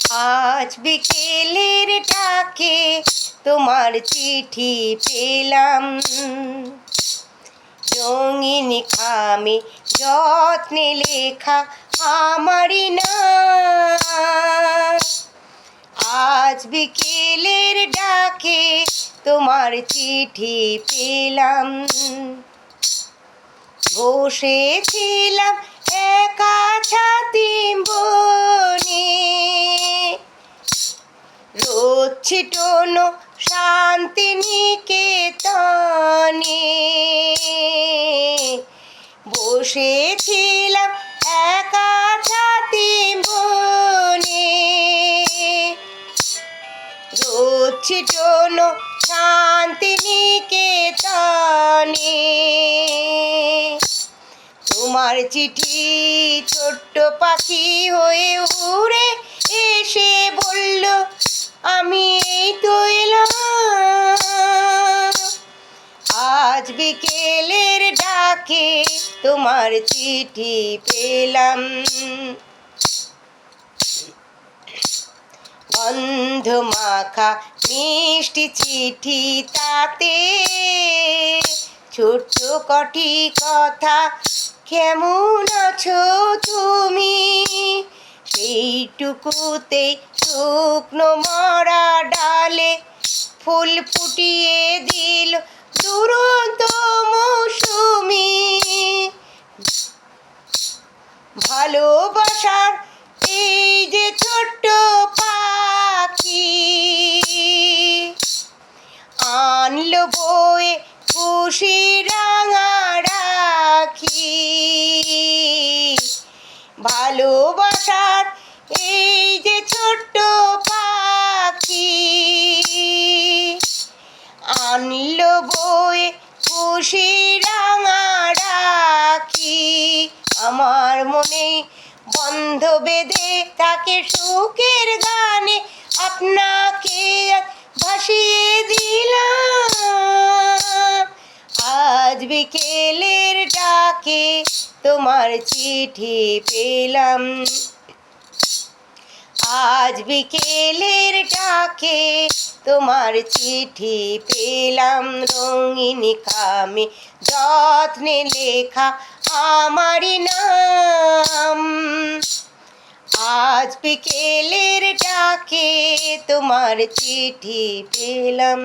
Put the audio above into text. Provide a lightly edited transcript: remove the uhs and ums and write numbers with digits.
আজ বিকেলের ডাকে তোমার চিঠি পেলাম, রঙিন খামে যত্নে লেখা আমারই নাম। আজ বিকেলের ডাকে তোমার চিঠি পেলাম, বসেছিলাম একা ছাতিম বনে, রোদ ছিটানো শান্তিনিকেতনে। বসেছিলাম একা ছাতিম বনে, রোদ ছিটানো শান্তিনিকেতনে। তোমার চিঠি ছোট্ট পাখি হয়ে উড়ে এসে বলল, আমি এই তো এলাম। আজ বিকেলের ডাকে তোমার চিঠি পেলাম, গন্ধ মাখা মিষ্টি চিঠি, তাতে ছোট্ট কটি কথা, কেমন আছো তুমি? সেইটুকুতেই শুকনো মরা ডালে ফুল ফুটিয়ে দিল দুরন্ত মৌসুমি। ভালোবাসার এই যে ছোট্ট পাখি, আনলো বয়ে খুশি রাঙা রাখি। ভালোবাসার এই যে ছোট্ট পাখি, আনলো বয়ে খুশি রাঙা রাখি। আমার মনে বন্ধ বেঁধে থাকে সুখের গানে, আপনাকে ভাসিয়ে দিলাম। আজ বিকেলের ডাকে তোমার চিঠি পেলাম, আজ বিকেলের ডাকে তোমার চিঠি পেলাম, রঙিন খামে যত্নে লেখা আমারই নাম। আজ বিকেলের ডাকে তোমার চিঠি পেলাম।